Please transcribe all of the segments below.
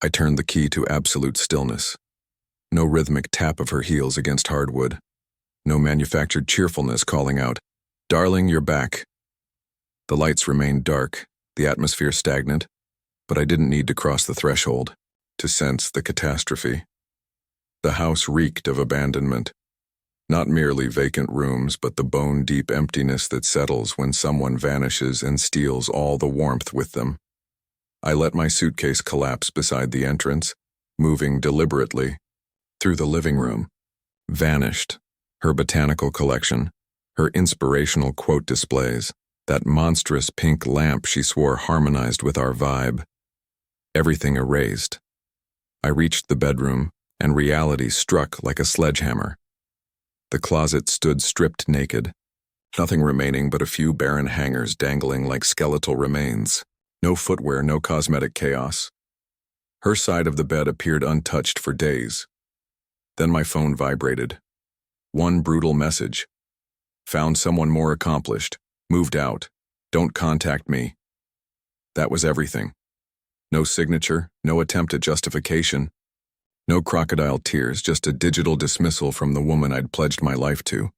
I turned the key to absolute stillness. No rhythmic tap of her heels against hardwood. No manufactured cheerfulness calling out, "Darling, you're back." The lights remained dark, the atmosphere stagnant, but I didn't need to cross the threshold to sense the catastrophe. The house reeked of abandonment. Not merely vacant rooms, but the bone-deep emptiness that settles when someone vanishes and steals all the warmth with them. I let my suitcase collapse beside the entrance, moving deliberately through the living room. Vanished. Her botanical collection, her inspirational quote displays, that monstrous pink lamp she swore harmonized with our vibe. Everything erased. I reached the bedroom, and reality struck like a sledgehammer. The closet stood stripped naked, nothing remaining but a few barren hangers dangling like skeletal remains. No footwear, no cosmetic chaos. Her side of the bed appeared untouched for days. Then my phone vibrated. One brutal message. Found someone more accomplished. Moved out. Don't contact me. That was everything. No signature, no attempt at justification. No crocodile tears, just a digital dismissal from the woman I'd pledged my life to.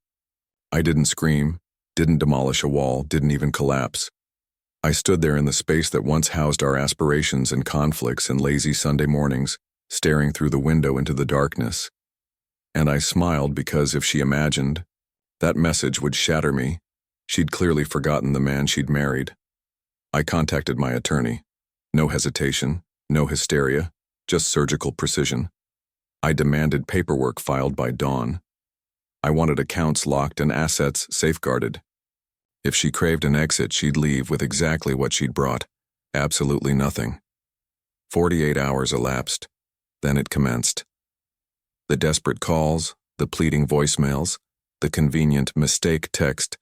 I didn't scream, didn't demolish a wall, didn't even collapse. I stood there in the space that once housed our aspirations and conflicts and lazy Sunday mornings, staring through the window into the darkness. And I smiled because if she imagined, that message would shatter me. She'd clearly forgotten the man she'd married. I contacted my attorney. No hesitation, no hysteria, just surgical precision. I demanded paperwork filed by dawn. I wanted accounts locked and assets safeguarded. If she craved an exit, she'd leave with exactly what she'd brought. Absolutely nothing. 48 hours elapsed. Then it commenced. The desperate calls, the pleading voicemails, the convenient mistake text.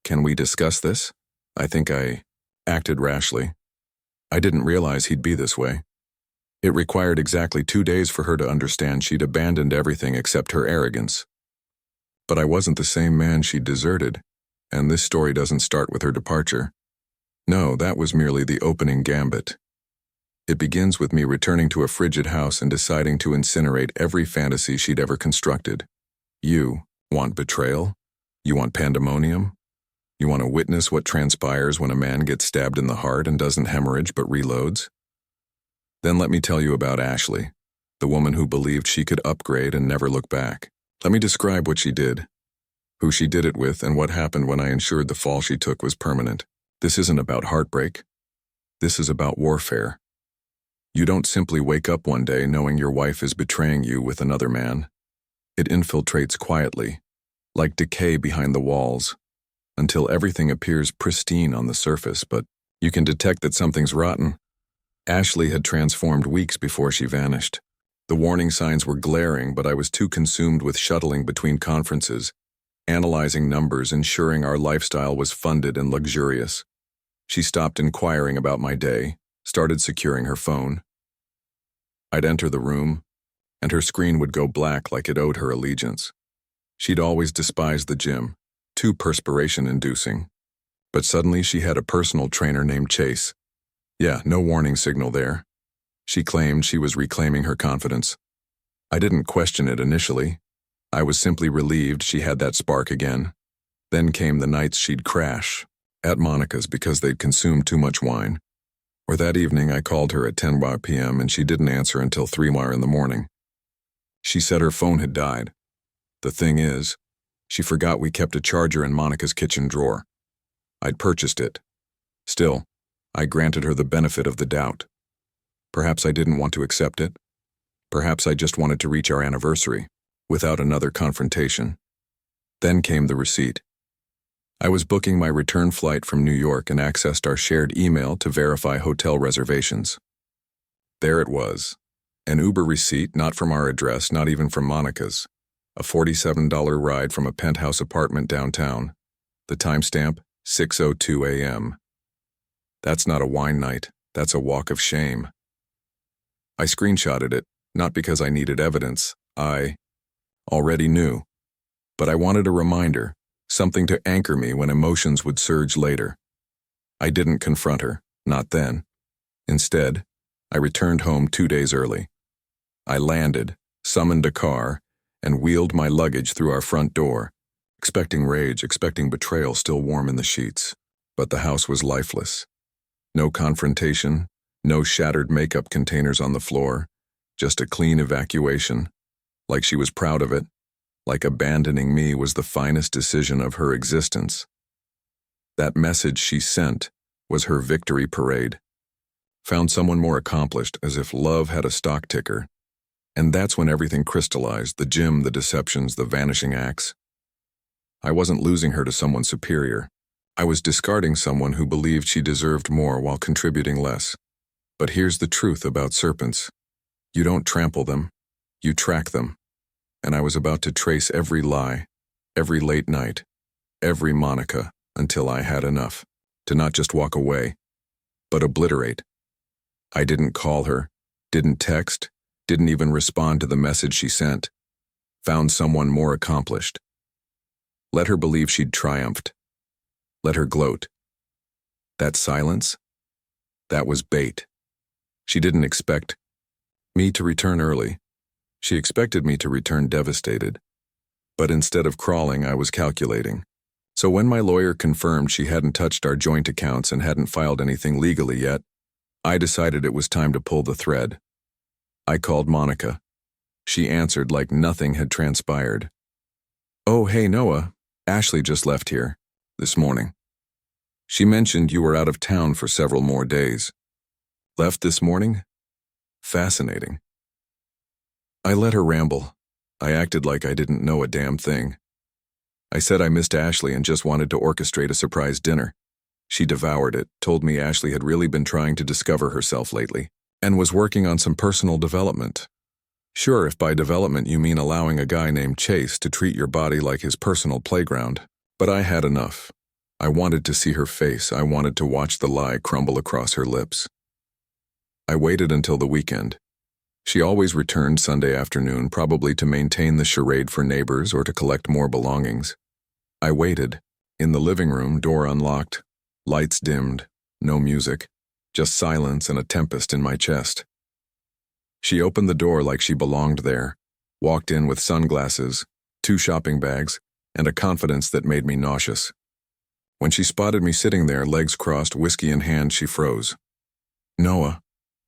"Can we discuss this?" I think I acted rashly. I didn't realize he'd be this way. It required exactly 2 days for her to understand she'd abandoned everything except her arrogance. But I wasn't the same man she'd deserted, and this story doesn't start with her departure. No, that was merely the opening gambit. It begins with me returning to a frigid house and deciding to incinerate every fantasy she'd ever constructed. You want betrayal? You want pandemonium? You want to witness what transpires when a man gets stabbed in the heart and doesn't hemorrhage but reloads? Then let me tell you about Ashley, the woman who believed she could upgrade and never look back. Let me describe what she did, who she did it with, and what happened when I ensured the fall she took was permanent. This isn't about heartbreak. This is about warfare. You don't simply wake up one day knowing your wife is betraying you with another man. It infiltrates quietly, like decay behind the walls, until everything appears pristine on the surface, but you can detect that something's rotten. Ashley had transformed weeks before she vanished. The warning signs were glaring, but I was too consumed with shuttling between conferences, analyzing numbers, ensuring our lifestyle was funded and luxurious. She stopped inquiring about my day, started securing her phone. I'd enter the room, and her screen would go black like it owed her allegiance. She'd always despised the gym, too perspiration-inducing. But suddenly she had a personal trainer named Chase. Yeah, no warning signal there. She claimed she was reclaiming her confidence. I didn't question it initially. I was simply relieved she had that spark again. Then came the nights she'd crash at Monica's because they'd consumed too much wine. Or that evening I called her at 10 p.m. and she didn't answer until 3 in the morning. She said her phone had died. The thing is, she forgot we kept a charger in Monica's kitchen drawer. I'd purchased it. Still, I granted her the benefit of the doubt. Perhaps I didn't want to accept it. Perhaps I just wanted to reach our anniversary, without another confrontation. Then came the receipt. I was booking my return flight from New York and accessed our shared email to verify hotel reservations. There it was. An Uber receipt, not from our address, not even from Monica's. A $47 ride from a penthouse apartment downtown. The timestamp, 6:02 a.m. That's not a wine night, that's a walk of shame. I screenshotted it, not because I needed evidence. I already knew. But I wanted a reminder, something to anchor me when emotions would surge later. I didn't confront her, not then. Instead, I returned home 2 days early. I landed, summoned a car, and wheeled my luggage through our front door, expecting rage, expecting betrayal still warm in the sheets. But the house was lifeless. No confrontation, no shattered makeup containers on the floor, just a clean evacuation, like she was proud of it, like abandoning me was the finest decision of her existence. That message she sent was her victory parade. Found someone more accomplished, as if love had a stock ticker. And that's when everything crystallized, the gym, the deceptions, the vanishing acts. I wasn't losing her to someone superior. I was discarding someone who believed she deserved more while contributing less. But here's the truth about serpents. You don't trample them, you track them. And I was about to trace every lie, every late night, every Monica, until I had enough. To not just walk away, but obliterate. I didn't call her, didn't text, didn't even respond to the message she sent. Found someone more accomplished. Let her believe she'd triumphed. Let her gloat. That silence? That was bait. She didn't expect me to return early. She expected me to return devastated. But instead of crawling, I was calculating. So when my lawyer confirmed she hadn't touched our joint accounts and hadn't filed anything legally yet, I decided it was time to pull the thread. I called Monica. She answered like nothing had transpired. "Oh, hey, Noah. Ashley just left here this morning. She mentioned you were out of town for several more days. Left this morning? Fascinating." I let her ramble. I acted like I didn't know a damn thing. I said I missed Ashley and just wanted to orchestrate a surprise dinner. She devoured it, told me Ashley had really been trying to discover herself lately, and was working on some personal development. Sure, if by development you mean allowing a guy named Chase to treat your body like his personal playground. But I had enough. I wanted to see her face. I wanted to watch the lie crumble across her lips. I waited until the weekend. She always returned Sunday afternoon, probably to maintain the charade for neighbors or to collect more belongings. I waited. In the living room, door unlocked, lights dimmed, no music, just silence and a tempest in my chest. She opened the door like she belonged there, walked in with sunglasses, 2 shopping bags, and a confidence that made me nauseous. When she spotted me sitting there, legs crossed, whiskey in hand, she froze. "Noah?"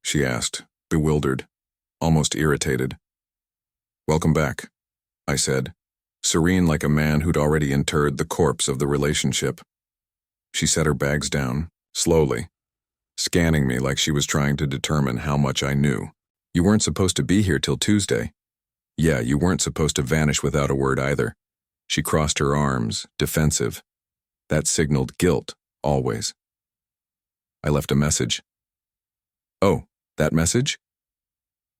she asked, bewildered, almost irritated. "Welcome back," I said, serene like a man who'd already interred the corpse of the relationship. She set her bags down, slowly, scanning me like she was trying to determine how much I knew. "You weren't supposed to be here till Tuesday." "Yeah, you weren't supposed to vanish without a word either." She crossed her arms, defensive. That signaled guilt, always. I left a message. "Oh, that message?"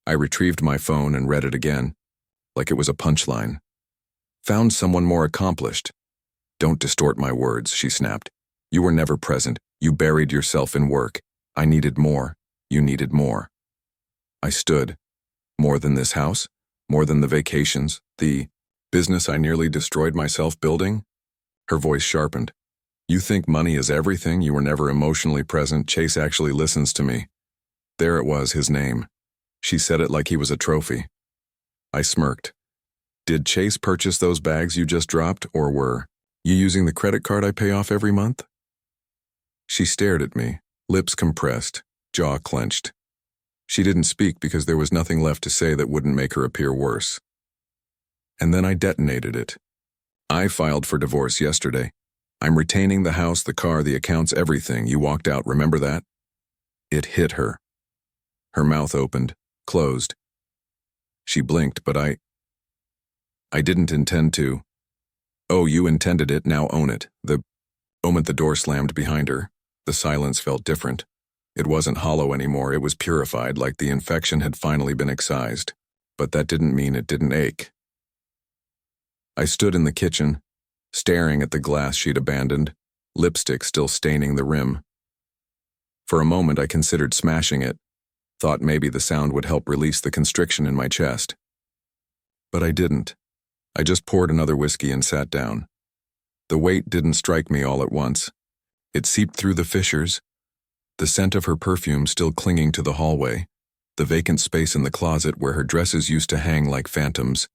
I retrieved my phone and read it again, like it was a punchline. "Found someone more accomplished." "Don't distort my words," she snapped. "You were never present. You buried yourself in work. I needed more. You needed more." I stood. More than this house? More than the vacations? The business I nearly destroyed myself building? Her voice sharpened. "You think money is everything? You were never emotionally present. Chase actually listens to me." There it was, his name. She said it like he was a trophy. I smirked. "Did Chase purchase those bags you just dropped, or were you using the credit card I pay off every month?" She stared at me, lips compressed, jaw clenched. She didn't speak because there was nothing left to say that wouldn't make her appear worse. And then I detonated it. "I filed for divorce yesterday. I'm retaining the house, the car, the accounts, everything. You walked out, remember that?" It hit her. Her mouth opened, closed. She blinked, but I didn't intend to. "Oh, you intended it, now own it." The moment the door slammed behind her, the silence felt different. It wasn't hollow anymore, it was purified, like the infection had finally been excised. But that didn't mean it didn't ache. I stood in the kitchen, staring at the glass she'd abandoned, lipstick still staining the rim. For a moment I considered smashing it, thought maybe the sound would help release the constriction in my chest. But I didn't. I just poured another whiskey and sat down. The weight didn't strike me all at once. It seeped through the fissures, the scent of her perfume still clinging to the hallway, the vacant space in the closet where her dresses used to hang like phantoms,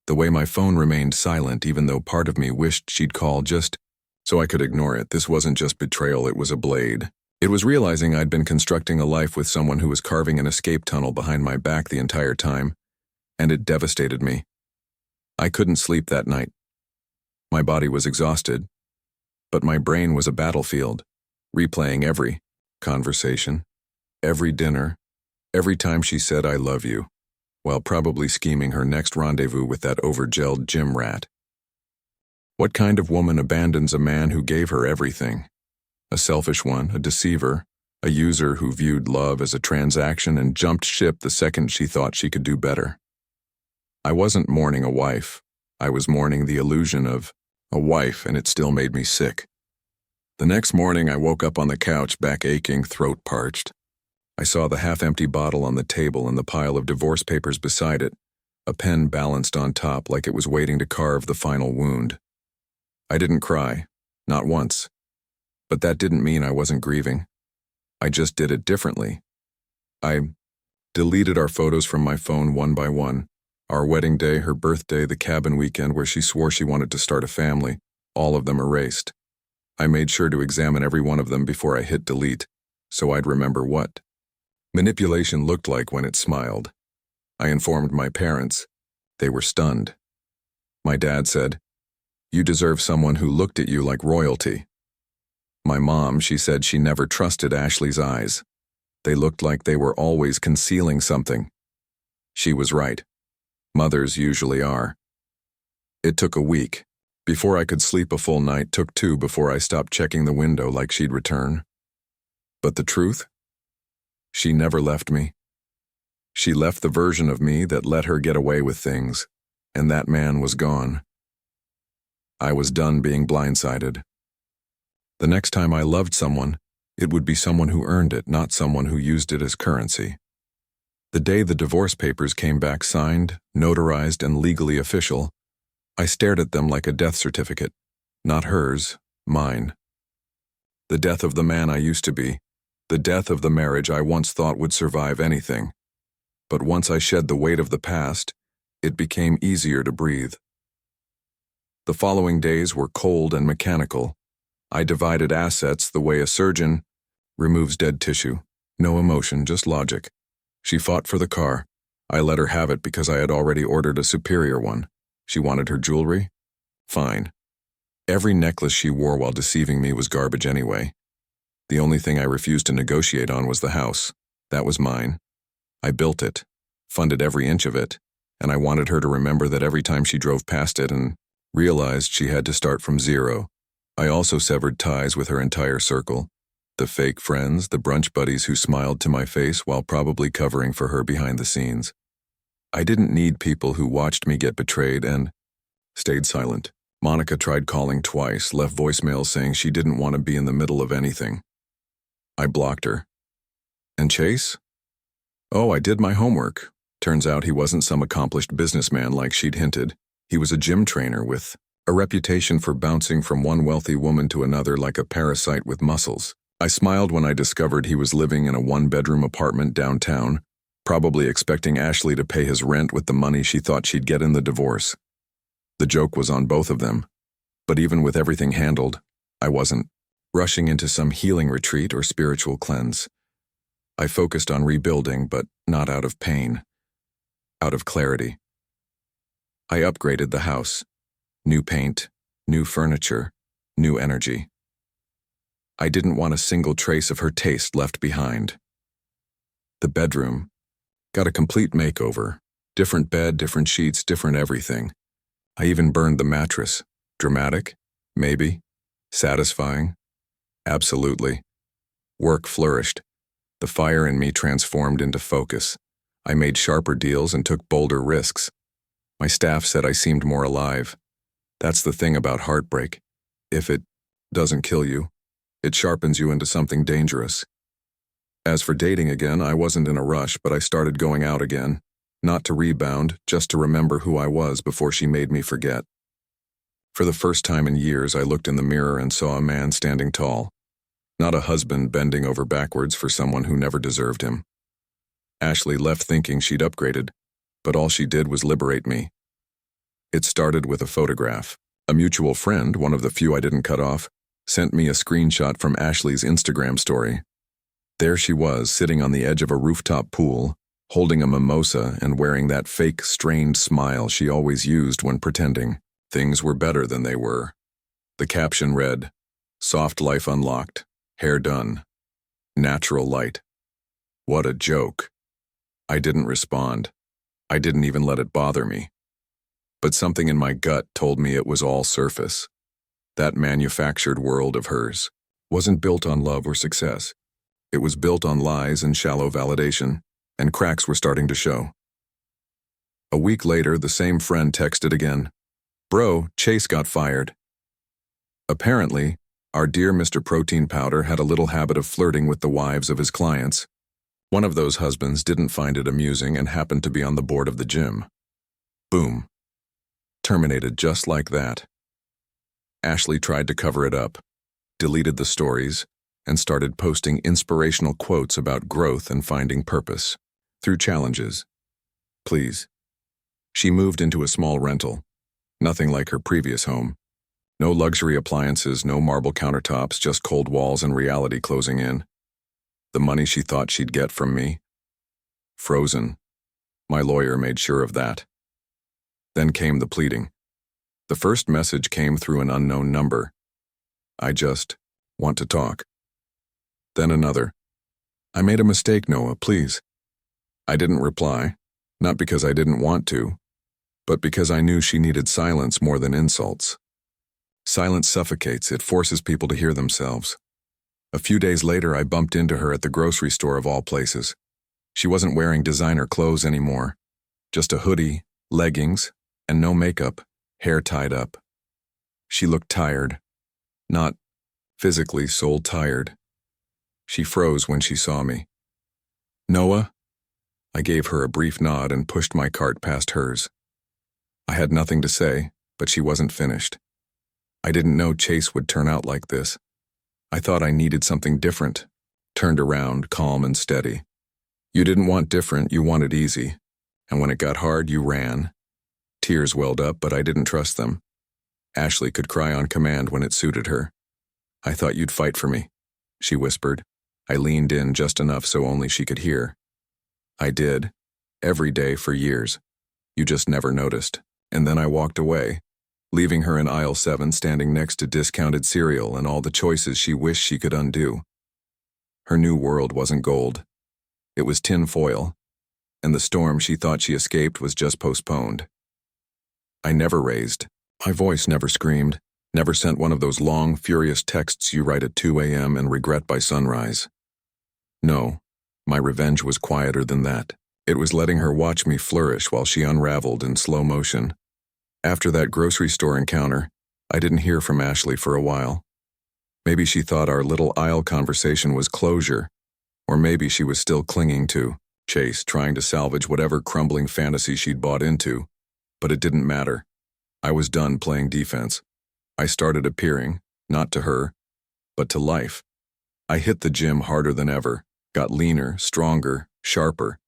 the way my phone remained silent even though part of me wished she'd call just so I could ignore it. This wasn't just betrayal, it was a blade. It was realizing I'd been constructing a life with someone who was carving an escape tunnel behind my back the entire time, and it devastated me. I couldn't sleep that night. My body was exhausted, but my brain was a battlefield, replaying every conversation, every dinner, every time she said I love you, while probably scheming her next rendezvous with that over-gelled gym rat. What kind of woman abandons a man who gave her everything? A selfish one, a deceiver, a user who viewed love as a transaction and jumped ship the second she thought she could do better. I wasn't mourning a wife. I was mourning the illusion of a wife, and it still made me sick. The next morning I woke up on the couch, back aching, throat parched. I saw the half-empty bottle on the table and the pile of divorce papers beside it, a pen balanced on top like it was waiting to carve the final wound. I didn't cry, not once. But that didn't mean I wasn't grieving. I just did it differently. I deleted our photos from my phone one by one. Our wedding day, her birthday, the cabin weekend where she swore she wanted to start a family, all of them erased. I made sure to examine every one of them before I hit delete, so I'd remember what manipulation looked like when it smiled. I informed my parents. They were stunned. My dad said, "You deserve someone who looked at you like royalty." My mom, she said she never trusted Ashley's eyes. They looked like they were always concealing something. She was right. Mothers usually are. It took a week. Before I could sleep a full night, took two before I stopped checking the window like she'd return. But the truth? She never left me. She left the version of me that let her get away with things, and that man was gone. I was done being blindsided. The next time I loved someone, it would be someone who earned it, not someone who used it as currency. The day the divorce papers came back signed, notarized, and legally official, I stared at them like a death certificate. Not hers, mine. The death of the man I used to be, the death of the marriage I once thought would survive anything. But once I shed the weight of the past, it became easier to breathe. The following days were cold and mechanical. I divided assets the way a surgeon removes dead tissue. No emotion, just logic. She fought for the car. I let her have it because I had already ordered a superior one. She wanted her jewelry? Fine. Every necklace she wore while deceiving me was garbage anyway. The only thing I refused to negotiate on was the house. That was mine. I built it, funded every inch of it, and I wanted her to remember that every time she drove past it and realized she had to start from zero. I also severed ties with her entire circle. The fake friends, the brunch buddies who smiled to my face while probably covering for her behind the scenes. I didn't need people who watched me get betrayed and stayed silent. Monica tried calling twice, left voicemails saying she didn't want to be in the middle of anything. I blocked her. And Chase? Oh, I did my homework. Turns out he wasn't some accomplished businessman like she'd hinted. He was a gym trainer with a reputation for bouncing from one wealthy woman to another like a parasite with muscles. I smiled when I discovered he was living in a one-bedroom apartment downtown, probably expecting Ashley to pay his rent with the money she thought she'd get in the divorce. The joke was on both of them, but even with everything handled, I wasn't rushing into some healing retreat or spiritual cleanse. I focused on rebuilding, but not out of pain, out of clarity. I upgraded the house. New paint, new furniture, new energy. I didn't want a single trace of her taste left behind. The bedroom got a complete makeover. Different bed, different sheets, different everything. I even burned the mattress. Dramatic? Maybe. Satisfying? Absolutely. Work flourished. The fire in me transformed into focus. I made sharper deals and took bolder risks. My staff said I seemed more alive. That's the thing about heartbreak. If it doesn't kill you, it sharpens you into something dangerous. As for dating again, I wasn't in a rush, but I started going out again. Not to rebound, just to remember who I was before she made me forget. For the first time in years, I looked in the mirror and saw a man standing tall. not a husband bending over backwards for someone who never deserved him. Ashley left thinking she'd upgraded, but all she did was liberate me. It started with a photograph. A mutual friend, one of the few I didn't cut off, sent me a screenshot from Ashley's Instagram story. There she was, sitting on the edge of a rooftop pool, holding a mimosa and wearing that fake, strained smile she always used when pretending things were better than they were. The caption read, "Soft life unlocked, hair done, natural light." What a joke. I didn't respond. I didn't even let it bother me. But something in my gut told me it was all surface. That manufactured world of hers wasn't built on love or success. It was built on lies and shallow validation, and cracks were starting to show. A week later, the same friend texted again, "Bro, Chase got fired." Apparently, our dear Mr. Protein Powder had a little habit of flirting with the wives of his clients. One of those husbands didn't find it amusing and happened to be on the board of the gym. Boom. Terminated just like that. Ashley tried to cover it up, deleted the stories, and started posting inspirational quotes about growth and finding purpose through challenges. Please. She moved into a small rental, nothing like her previous home. No luxury appliances, no marble countertops, just cold walls and reality closing in. The money she thought she'd get from me? Frozen. My lawyer made sure of that. Then came the pleading. The first message came through an unknown number. "I just want to talk." Then another. "I made a mistake, Noah, please." I didn't reply, not because I didn't want to, but because I knew she needed silence more than insults. Silence suffocates, it forces people to hear themselves. A few days later, I bumped into her at the grocery store of all places. She wasn't wearing designer clothes anymore, just a hoodie, leggings, and no makeup, hair tied up. She looked tired, not physically soul tired. She froze when she saw me. "Noah?" I gave her a brief nod and pushed my cart past hers. I had nothing to say, but she wasn't finished. I didn't know Chase would turn out like this. I thought I needed something different. Turned around, calm and steady. "You didn't want different, you wanted easy. And when it got hard, you ran." Tears welled up, but I didn't trust them. Ashley could cry on command when it suited her. "I thought you'd fight for me," she whispered. I leaned in just enough so only she could hear. "I did. Every day for years. You just never noticed." And then I walked away, leaving her in aisle 7 standing next to discounted cereal and all the choices she wished she could undo. Her new world wasn't gold. It was tin foil, and the storm she thought she escaped was just postponed. I never raised. My voice never screamed, never sent one of those long, furious texts you write at 2 a.m. and regret by sunrise. No, my revenge was quieter than that. It was letting her watch me flourish while she unraveled in slow motion. After that grocery store encounter, I didn't hear from Ashley for a while. Maybe she thought our little aisle conversation was closure, or maybe she was still clinging to Chase, trying to salvage whatever crumbling fantasy she'd bought into. But it didn't matter. I was done playing defense. I started appearing, not to her, but to life. I hit the gym harder than ever, got leaner, stronger, sharper.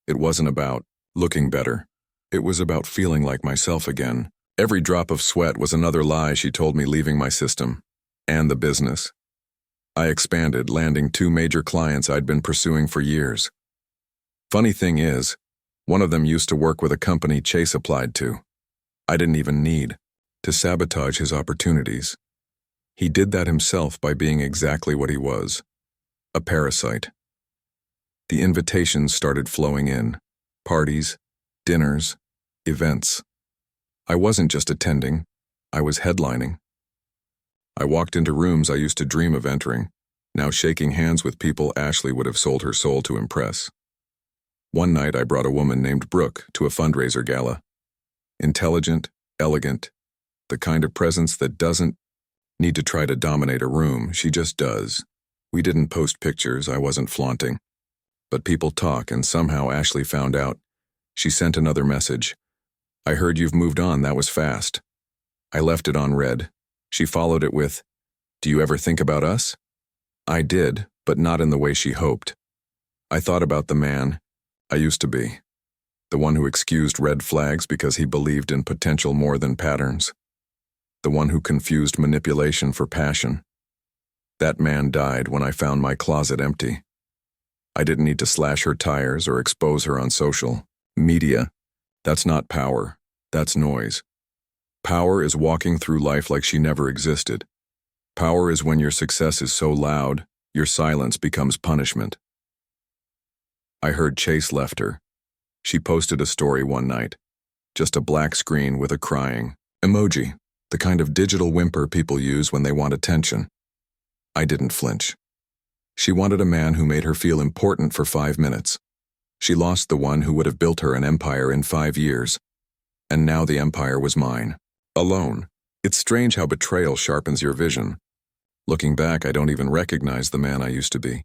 It wasn't about looking better. It was about feeling like myself again. Every drop of sweat was another lie she told me leaving my system. And the business. I expanded, landing 2 major clients I'd been pursuing for years. Funny thing is, one of them used to work with a company Chase applied to. I didn't even need to sabotage his opportunities. He did that himself by being exactly what he was, a parasite. The invitations started flowing in. Parties, dinners, events. I wasn't just attending, I was headlining. I walked into rooms I used to dream of entering, now shaking hands with people Ashley would have sold her soul to impress. One night I brought a woman named Brooke to a fundraiser gala. Intelligent, elegant, the kind of presence that doesn't need to try to dominate a room, she just does. We didn't post pictures, I wasn't flaunting. But people talk, and somehow Ashley found out. She sent another message. "I heard you've moved on, that was fast." I left it on read. She followed it with, "Do you ever think about us?" I did, but not in the way she hoped. I thought about the man I used to be, the one who excused red flags because he believed in potential more than patterns, the one who confused manipulation for passion. That man died when I found my closet empty. I didn't need to slash her tires or expose her on social media. That's not power. That's noise. Power is walking through life like she never existed. Power is when your success is so loud, your silence becomes punishment. I heard Chase left her. She posted a story one night. Just a black screen with a crying emoji, the kind of digital whimper people use when they want attention. I didn't flinch. She wanted a man who made her feel important for 5 minutes. She lost the one who would have built her an empire in 5 years. And now the empire was mine. Alone. It's strange how betrayal sharpens your vision. Looking back, I don't even recognize the man I used to be.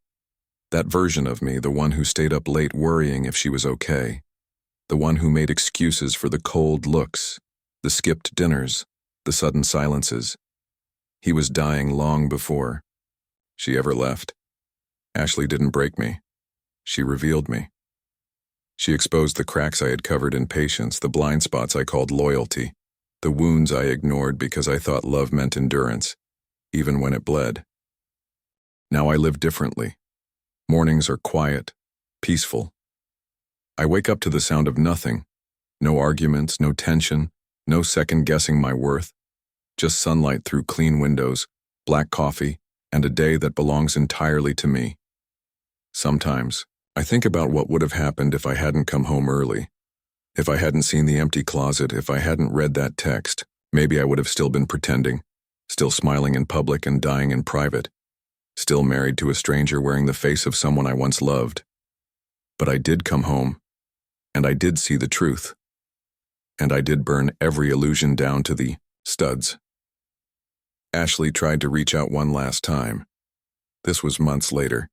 That version of me, the one who stayed up late worrying if she was okay. The one who made excuses for the cold looks, the skipped dinners, the sudden silences. He was dying long before she ever left. Ashley didn't break me. She revealed me. She exposed the cracks I had covered in patience, the blind spots I called loyalty, the wounds I ignored because I thought love meant endurance, even when it bled. Now I live differently. Mornings are quiet, peaceful. I wake up to the sound of nothing. No arguments, no tension, no second-guessing my worth. Just sunlight through clean windows, black coffee, and a day that belongs entirely to me. Sometimes, I think about what would have happened if I hadn't come home early. If I hadn't seen the empty closet, if I hadn't read that text, maybe I would have still been pretending, still smiling in public and dying in private, still married to a stranger wearing the face of someone I once loved. But I did come home, and I did see the truth. And I did burn every illusion down to the studs. Ashley tried to reach out one last time. This was months later.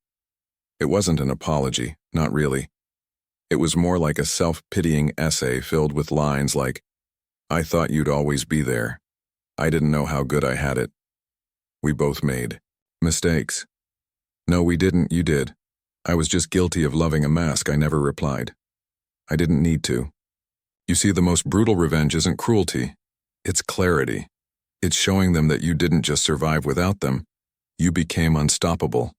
It wasn't an apology, not really. It was more like a self-pitying essay filled with lines like, "I thought you'd always be there. I didn't know how good I had it. We both made mistakes." "No, we didn't, you did. I was just guilty of loving a mask," I never replied. I didn't need to. You see, the most brutal revenge isn't cruelty. It's clarity. It's showing them that you didn't just survive without them. You became unstoppable.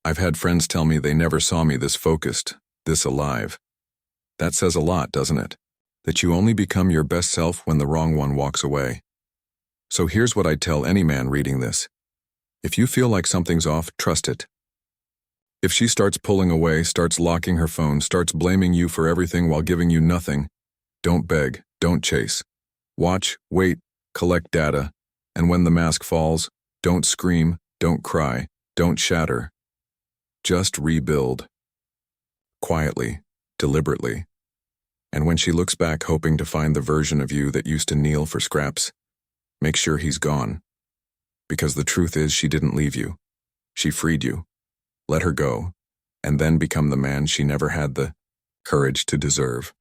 I've had friends tell me they never saw me this focused, this alive. That says a lot, doesn't it? That you only become your best self when the wrong one walks away. So here's what I'd tell any man reading this. If you feel like something's off, trust it. If she starts pulling away, starts locking her phone, starts blaming you for everything while giving you nothing, don't beg, don't chase. Watch, wait, collect data, and when the mask falls, don't scream, don't cry, don't shatter. Just rebuild. Quietly, deliberately. And when she looks back hoping to find the version of you that used to kneel for scraps, make sure he's gone. Because the truth is she didn't leave you. She freed you. Let her go, and then become the man she never had the courage to deserve.